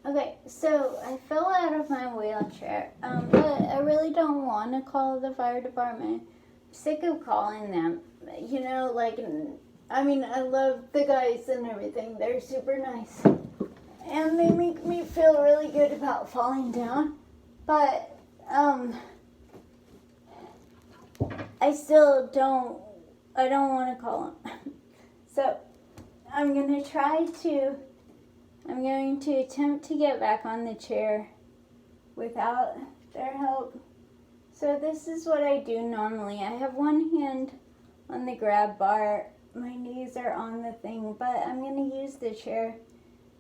Okay, so I fell out of my wheelchair, but I really don't want to call the fire department. I'm sick of calling them. You know, like, I mean, I love the guys and everything. They're super nice. And they make me feel really good about falling down. But, I still don't want to call them. So, I'm going to attempt to get back on the chair without their help. So this is what I do normally. I have one hand on the grab bar. My knees are on the thing, but I'm going to use the chair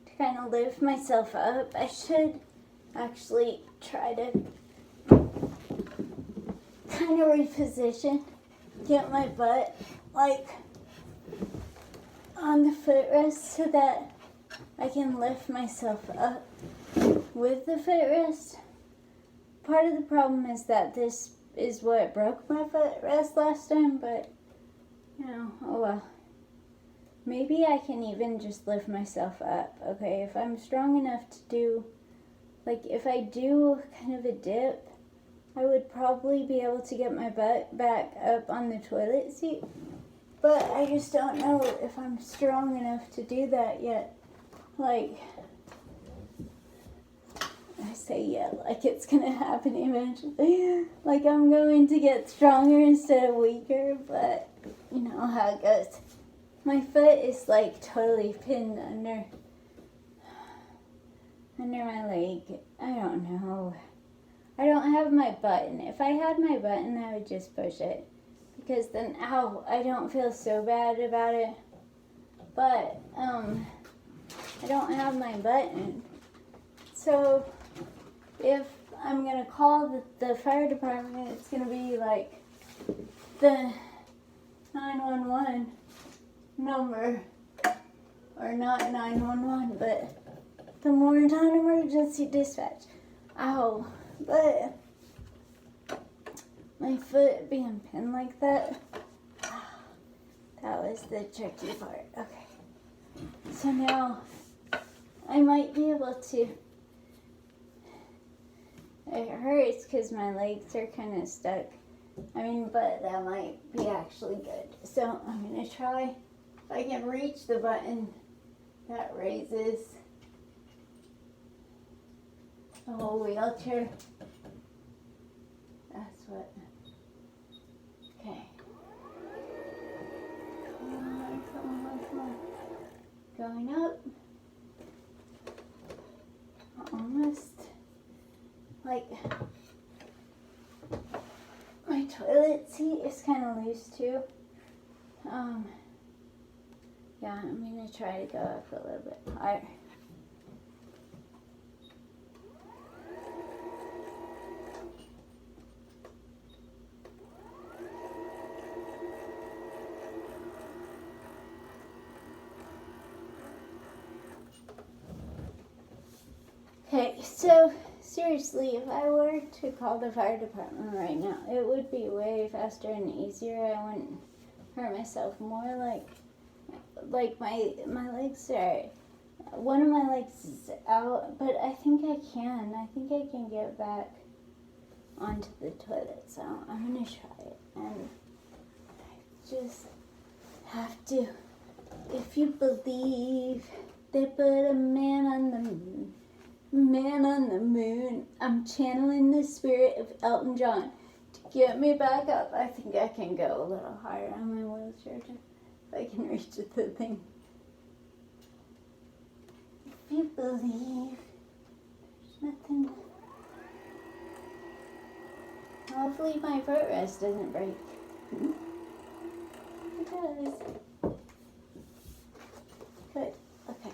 to kind of lift myself up. I should actually try to kind of reposition, get my butt like on the footrest so that I can lift myself up with the footrest. Part of the problem is that this is what broke my footrest last time, but, you know, oh well. Maybe I can even just lift myself up, okay? If I'm strong enough to do, like, if I do kind of a dip, I would probably be able to get my butt back up on the toilet seat. But I just don't know if I'm strong enough to do that yet. Like, I say yeah, like it's gonna happen eventually. Like I'm going to get stronger instead of weaker, but you know how it goes. My foot is like totally pinned under my leg. I don't know. I don't have my button. If I had my button, I would just push it. Because then, ow, I don't feel so bad about it. But, I don't have my button. So, if I'm going to call the fire department, it's going to be like the 911 number. Or not 911, but the more non-emergency dispatch. Ow. But my foot being pinned like that, that was the tricky part. Okay. So now I might be able to, it hurts because my legs are kind of stuck. I mean, but that might be actually good. So I'm going to try if I can reach the button that raises the whole wheelchair. That's what. Okay. Come on, come on, come on. Going up. Almost. Like, my toilet seat is kind of loose too. Yeah, I'm going to try to go up a little bit higher. Okay, so seriously, if I were to call the fire department right now, it would be way faster and easier. I wouldn't hurt myself more. Like my legs are, one of my legs is out, but I think I can get back onto the toilet. So I'm gonna try it, and I just have to. If you believe they put a man on the moon. Man on the moon, I'm channeling the spirit of Elton John to get me back up. I think I can go a little higher on my wheelchair if I can reach the thing. If you believe, there's nothing. Hopefully my footrest doesn't break. It does. Good. Okay.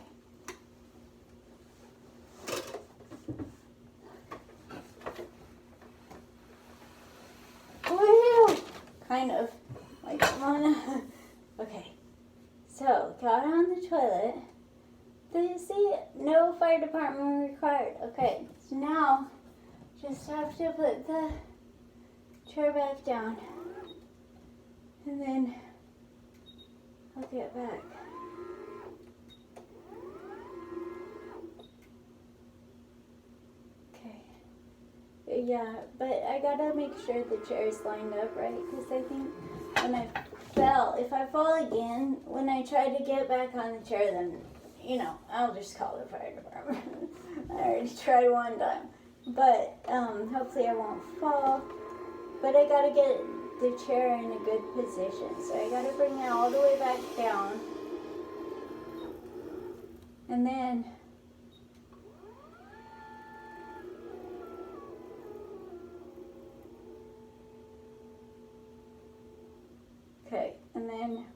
Kind of, like, come on. Okay, so got on the toilet. Did you see it? No fire department required. Okay, so now just have to put the chair back down, and then I'll get back. Yeah, but I gotta make sure the chair is lined up right, because I think when I fell, if I fall again, when I try to get back on the chair, then, I'll just call the fire department. I already tried one time. But hopefully I won't fall. But I gotta get the chair in a good position. So I gotta bring it all the way back down. And then okay, and then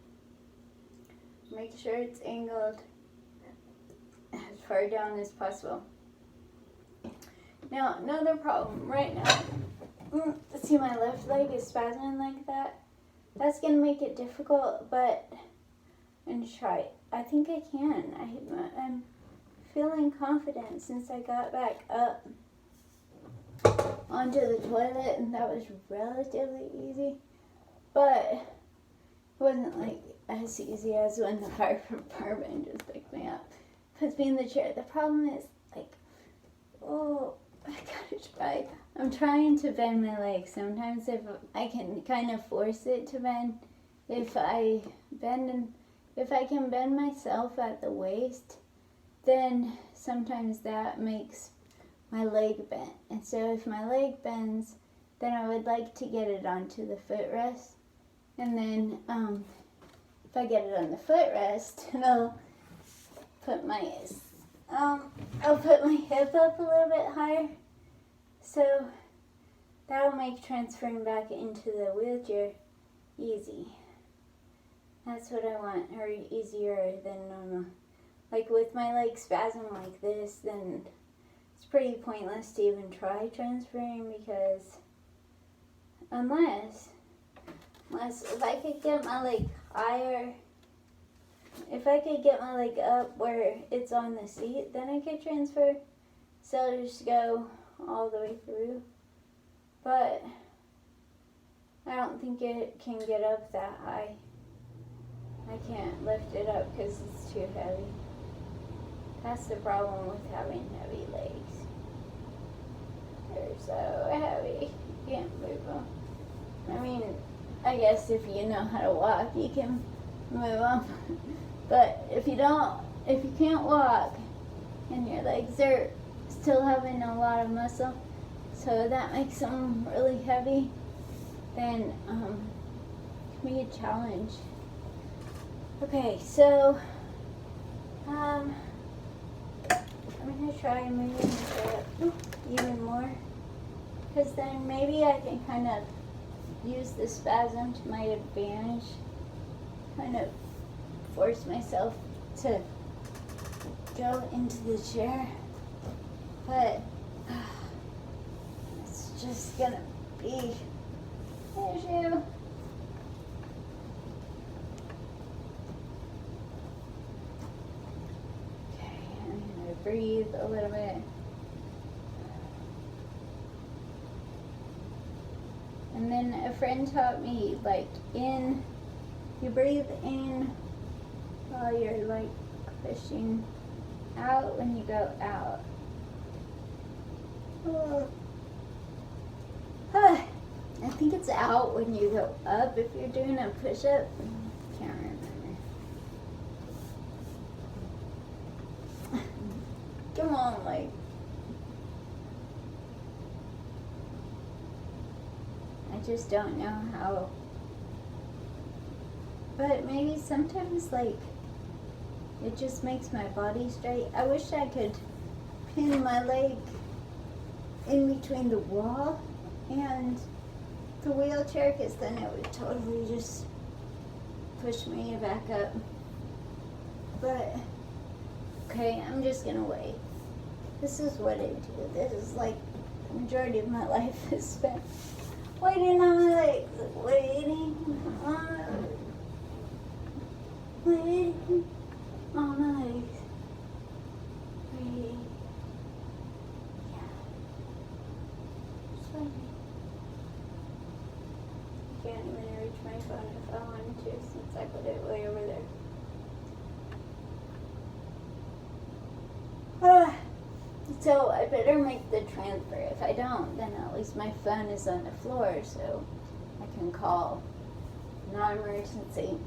make sure it's angled as far down as possible. Now, another problem right now, see my left leg is spasming like that. That's going to make it difficult, but I'm going to try it. I think I can. I'm feeling confident since I got back up onto the toilet, and that was relatively easy. But it wasn't like as easy as when the fire department just picked me up, puts me in the chair. The problem is, like, I gotta try. I'm trying to bend my legs. Sometimes if I can kind of force it to bend, if I can bend myself at the waist, then sometimes that makes my leg bend. And so if my leg bends, then I would like to get it onto the footrest. And then if I get it on the footrest, then I'll put my hip up a little bit higher. So that'll make transferring back into the wheelchair easy. That's what I want, or easier than normal. Like with my leg spasm like this, then it's pretty pointless to even try transferring, because unless if I could get my leg higher, if I could get my leg up where it's on the seat, then I could transfer. So I'll just go all the way through. But I don't think it can get up that high. I can't lift it up because it's too heavy. That's the problem with having heavy legs. They're so heavy. You can't move them. I mean, I guess if you know how to walk, you can move them. But if you can't walk and your legs are still having a lot of muscle, so that makes them really heavy, then it can be a challenge. Okay, so I'm going to try moving it even more, because then maybe I can kind of use the spasm to my advantage, kind of force myself to go into the chair, but it's just gonna be an issue. Okay, I'm gonna breathe a little bit. And then a friend taught me, like, you breathe in while you're, like, pushing out when you go out. I think it's out when you go up if you're doing a push-up. Can't remember. Come on, like. I just don't know how. But maybe sometimes, like, it just makes my body straight. I wish I could pin my leg in between the wall and the wheelchair, because then it would totally just push me back up. But, okay, I'm just gonna wait. This is what I do. This is like the majority of my life is spent waiting on my legs. Waiting on my legs. Waiting. Yeah. Just waiting. Can't even reach my phone if I wanted to, since I put it way over there. It's So I better make the transfer. If I don't, then at least my phone is on the floor, so I can call non-emergency.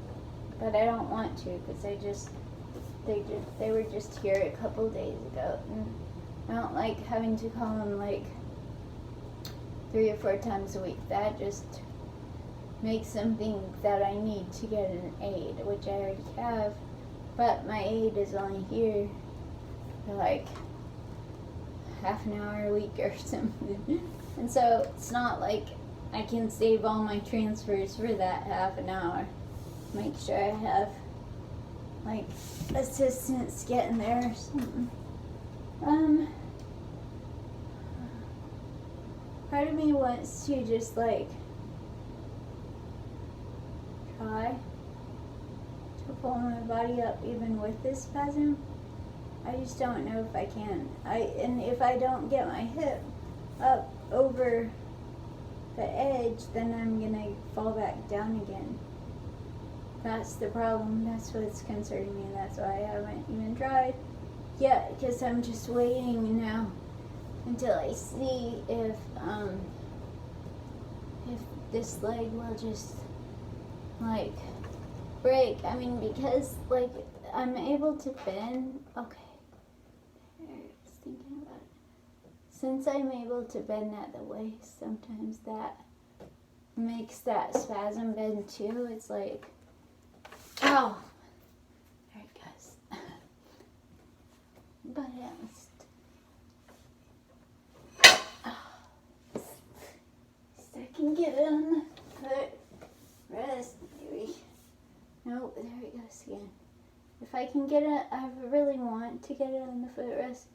But I don't want to, because they were just here a couple days ago, and I don't like having to call them like 3 or 4 times a week. That just makes them think that I need to get an aide, which I already have, but my aide is only here for like half an hour a week or something. And so it's not like I can save all my transfers for that half an hour. Make sure I have like assistants getting there or something. Part of me wants to just like try to pull my body up even with this spasm. I just don't know if I can. And if I don't get my hip up over the edge, then I'm gonna fall back down again. That's the problem. That's what's concerning me. That's why I haven't even tried yet, because I'm just waiting now until I see if this leg will just like break. I mean, because like I'm able to bend. Okay, I was thinking about it. Since I'm able to bend at the waist, sometimes that makes that spasm bend too. It's like, oh, there it goes. But at least, I can get it on the foot rest, maybe. Nope, there it goes again. If I can get it, I really want to get it on the footrest,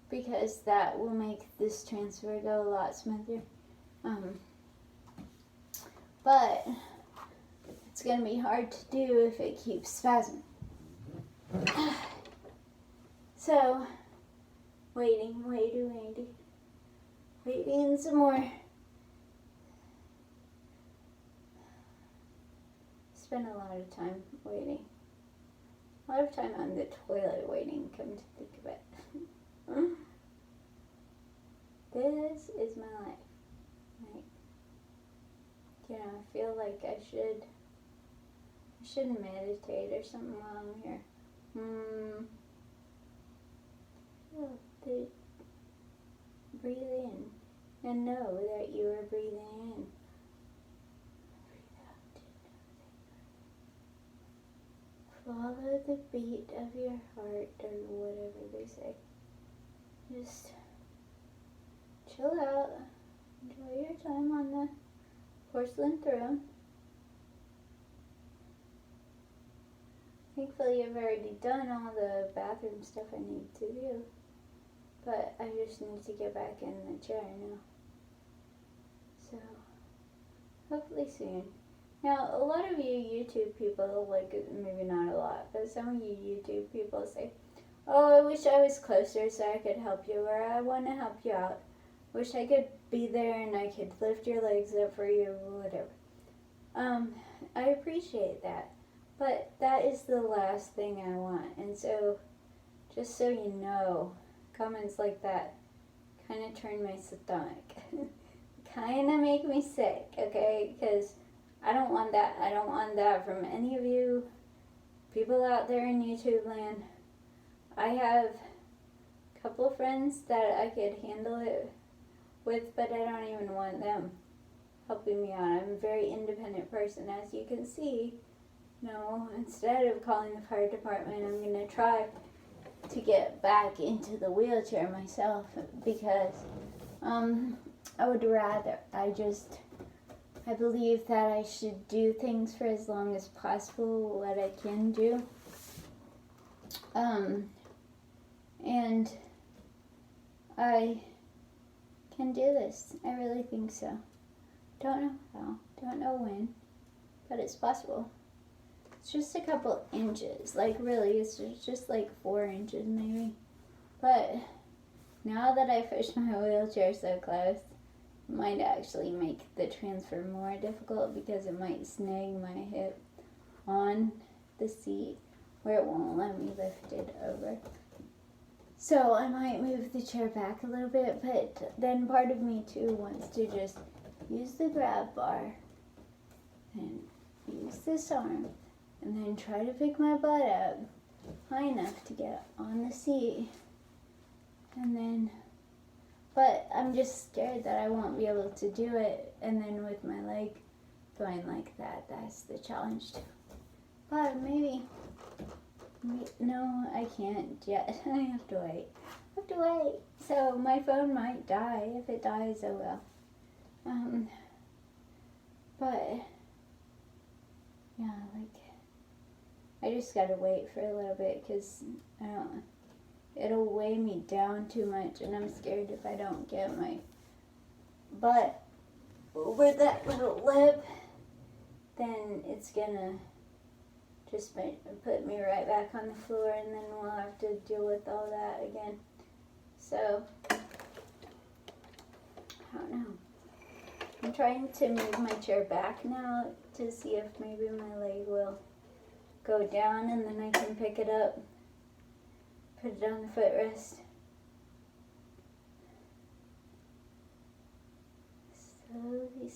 because that will make this transfer go a lot smoother. But it's going to be hard to do if it keeps spasming. So, waiting some more. Spend a lot of time waiting. A lot of time on the toilet waiting, come to think of it. This is my life. Like, you know, I feel like I should meditate or something while I'm here. Breathe in and know that you are breathing in. Breathe out and know that you are. Follow the beat of your heart, or whatever they say. Just chill out. Enjoy your time on the porcelain throne. Thankfully, I've already done all the bathroom stuff I need to do. But I just need to get back in the chair now. So, hopefully soon. Now, a lot of you YouTube people, like, maybe not a lot, but some of you YouTube people say, oh, I wish I was closer so I could help you, or I want to help you out. Wish I could be there and I could lift your legs up for you, or whatever. I appreciate that, but that is the last thing I want. And so, just so you know, comments like that kind of turn my stomach. Kind of make me sick, okay? Because I don't want that. I don't want that from any of you people out there in YouTube land. I have a couple of friends that I could handle it with, but I don't even want them helping me out. I'm a very independent person, as you can see. No, instead of calling the fire department, I'm going to try to get back into the wheelchair myself, because I would rather, I believe that I should do things for as long as possible, what I can do. And I can do this. I really think so. Don't know how, don't know when, but it's possible. It's just a couple inches, like really, it's just like 4 inches maybe. But now that I pushed my wheelchair so close, it might actually make the transfer more difficult, because it might snag my hip on the seat where it won't let me lift it over. So I might move the chair back a little bit, but then part of me too wants to just use the grab bar and use this arm and then try to pick my butt up high enough to get on the seat. And then, but I'm just scared that I won't be able to do it. And then with my leg going like that, that's the challenge too. But maybe, no, I can't yet. I have to wait. So my phone might die. If it dies, oh well. But yeah, like I just gotta wait for a little bit because it'll weigh me down too much, and I'm scared if I don't get my butt over that little lip, then it's gonna just put me right back on the floor, and then we'll have to deal with all that again. So, I don't know. I'm trying to move my chair back now to see if maybe my leg will go down, and then I can pick it up, put it on the footrest. Slowly.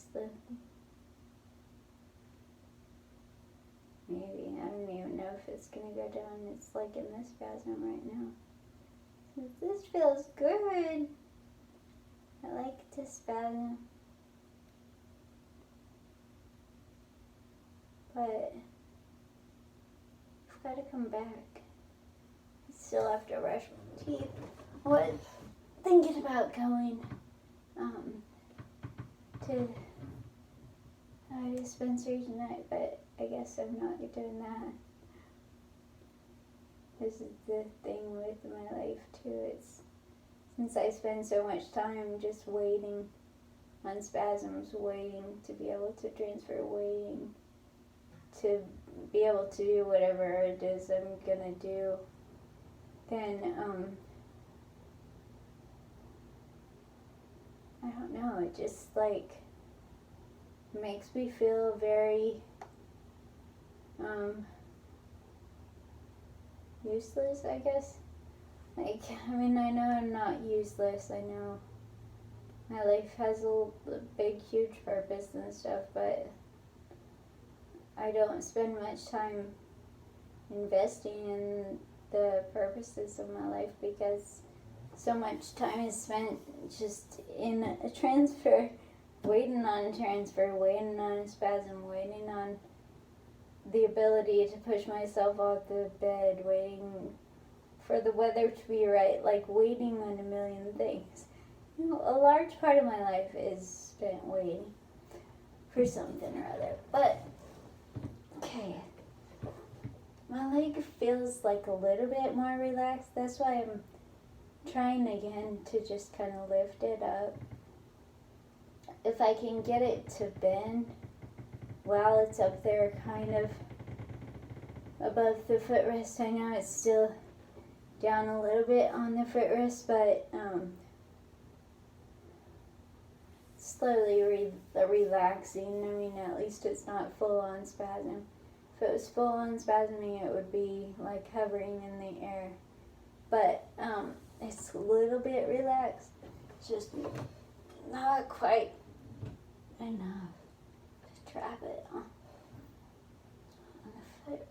Maybe, I don't even know if it's gonna go down. It's like in this spasm right now. This feels good. I like to spasm. But I've got to come back. I still have to brush my teeth. I was thinking about going to a dispensary tonight, but I guess I'm not doing that. This is the thing with my life too. It's since I spend so much time just waiting on spasms, waiting to be able to transfer, waiting to be able to do whatever it is I'm gonna do, then I don't know, it just like makes me feel very useless, I guess. Like, I mean, I know I'm not useless. I know my life has a big, huge purpose and stuff, but I don't spend much time investing in the purposes of my life because so much time is spent just in a transfer, waiting on a transfer, waiting on a spasm, waiting on the ability to push myself off the bed, waiting for the weather to be right, like waiting on a million things. You know, a large part of my life is spent waiting for something or other. But, okay, my leg feels like a little bit more relaxed. That's why I'm trying again to just kind of lift it up. If I can get it to bend while it's up there kind of above the footrest. I know it's still down a little bit on the footrest, but slowly relaxing. I mean, at least it's not full on spasm. If it was full on spasming, it would be like hovering in the air. But it's a little bit relaxed. It's just not quite enough to trap it on the footrest.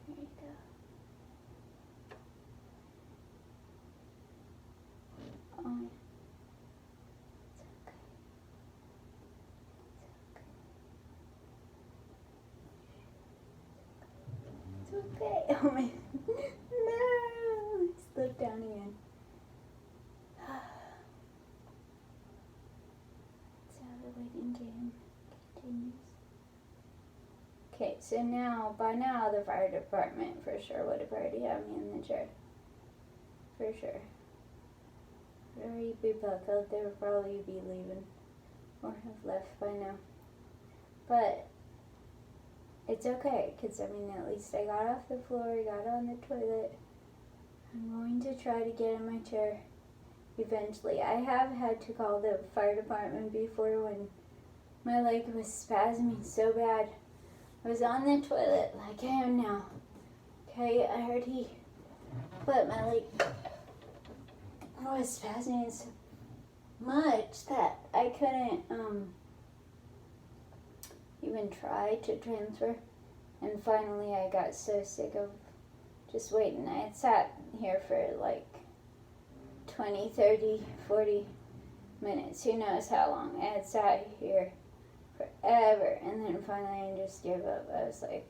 There you go. Oh, yeah. Okay. Oh my. No. Slip down again. So the waiting game continues. Okay, so by now the fire department for sure would have already had me in the chair. For sure. Already be buckled. They would probably be leaving or have left by now. But it's okay, because I mean, at least I got off the floor, got on the toilet. I'm going to try to get in my chair eventually. I have had to call the fire department before when my leg was spasming so bad. I was on the toilet like I am now. Okay, I already, but my leg was spasming so much that I couldn't even try to transfer. And finally I got so sick of just waiting. I had sat here for like 20, 30, 40 minutes. Who knows how long. I had sat here forever. And then finally I just gave up. I was like,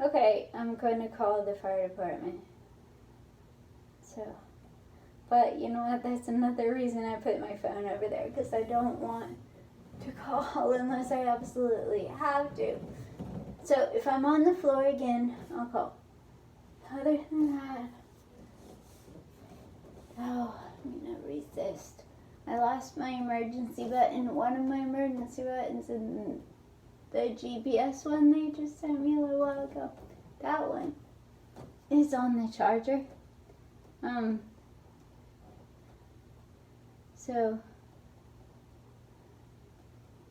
okay, I'm going to call the fire department. So, but you know what? That's another reason I put my phone over there, because I don't want to call unless I absolutely have to. So if I'm on the floor again, I'll call. Other than that, oh, I'm gonna resist. I lost my emergency button, one of my emergency buttons in the GPS one they just sent me a little while ago. That one is on the charger. So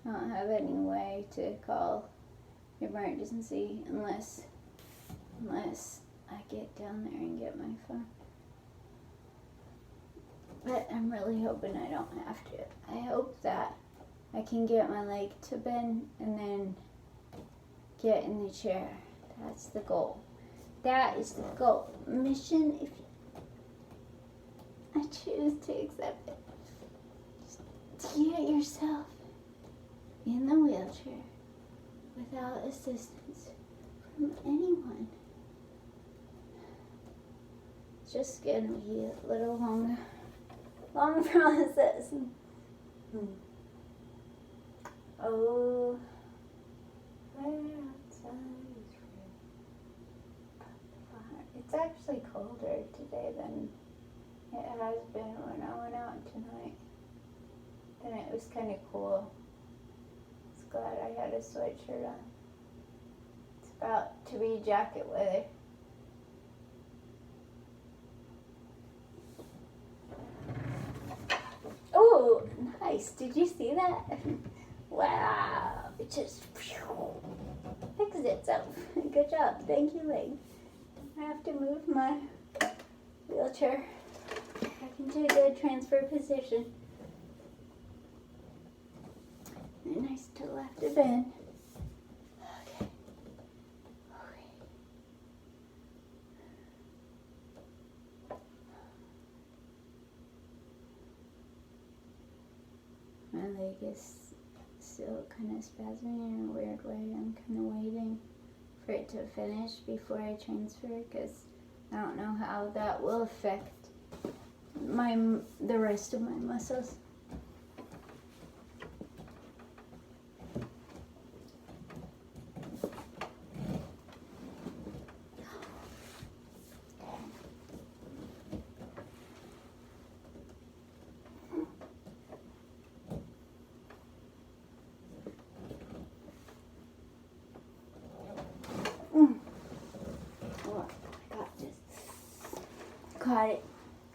I don't have any way to call emergency unless I get down there and get my phone. But I'm really hoping I don't have to. I hope that I can get my leg to bend and then get in the chair. That's the goal. That is the goal. Mission, if I choose to accept it. Just get yourself in the wheelchair without assistance from anyone. It's just gonna be a little long process. Oh, right outside is free. It's actually colder today than it has been when I went out tonight. And it was kind of cool. It's glad I had a sweatshirt on. It's about to be jacket weather. Oh, nice. Did you see that? Wow. It just fixed itself. Good job. Thank you, leg. I have to move my wheelchair back into the transfer position. And I still have to bend. Okay. My leg is still kind of spasming in a weird way. I'm kind of waiting for it to finish before I transfer, because I don't know how that will affect the rest of my muscles.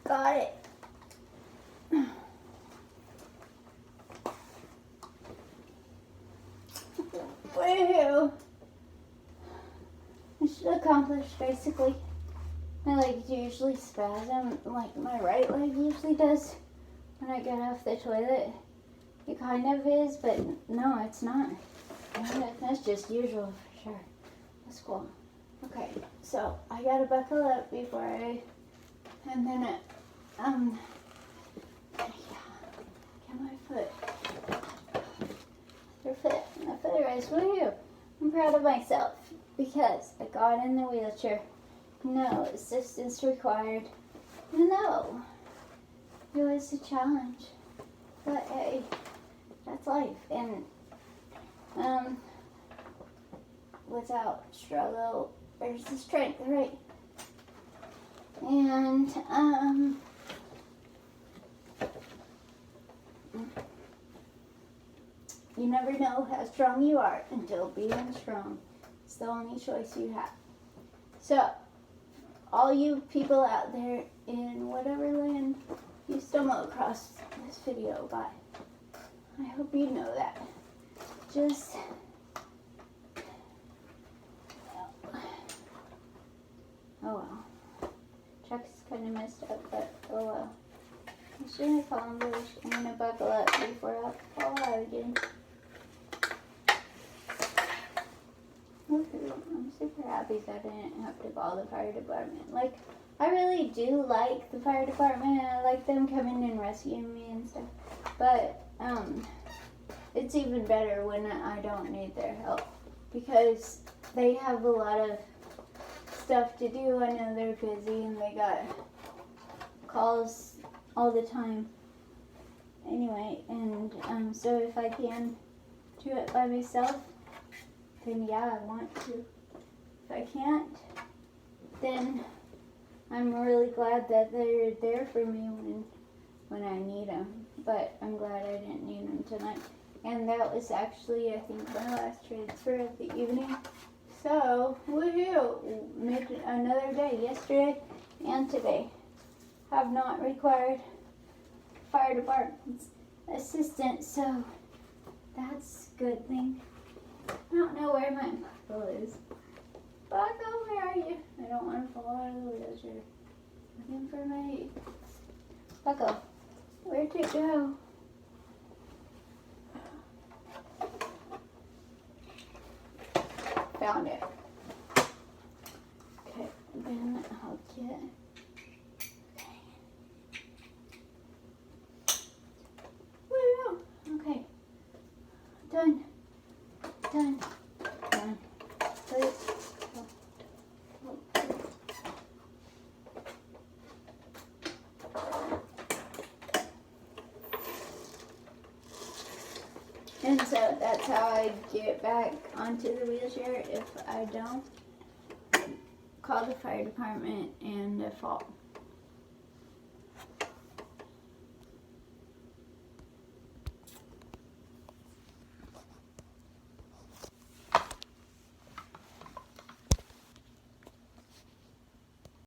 Got it. Woohoo! Mission accomplished, basically. My legs usually spasm, like my right leg usually does when I get off the toilet. It kind of is, but no, it's not. That's just usual for sure. That's cool. Okay, so I gotta buckle up before and then get my foot. My foot raised. Woohoo! I'm proud of myself because I got in the wheelchair. No assistance required. No, it was a challenge, but hey, that's life. And without struggle, there's the strength, right? And you never know how strong you are until being strong. It's the only choice you have. So, all you people out there in whatever land you stumble across this video, but I hope you know that. Just oh well. Chuck's kind of messed up, but oh well. I shouldn't fall in bush. I'm gonna buckle up before I fall out again. Woohoo. I'm super happy that I didn't have to call the fire department. Like, I really do like the fire department, and I like them coming and rescuing me and stuff. But, it's even better when I don't need their help, because they have a lot of stuff to do. I know they're busy and they got calls all the time. Anyway, and so if I can do it by myself, then yeah, I want to. If I can't, then I'm really glad that they're there for me when I need them. But I'm glad I didn't need them tonight. And that was actually, I think, my last transfer of the evening. So, woohoo! Made another day, yesterday and today. Have not required fire department's assistance, so that's a good thing. I don't know where my buckle is. Buckle, where are you? I don't want to fall out of the wheelchair. Looking for my buckle. Where'd it go? Found it. Okay, then I'll get. Woo! Okay. Done. Done. Done. Please. And so that's how I get back onto the wheelchair if I don't call the fire department and fall.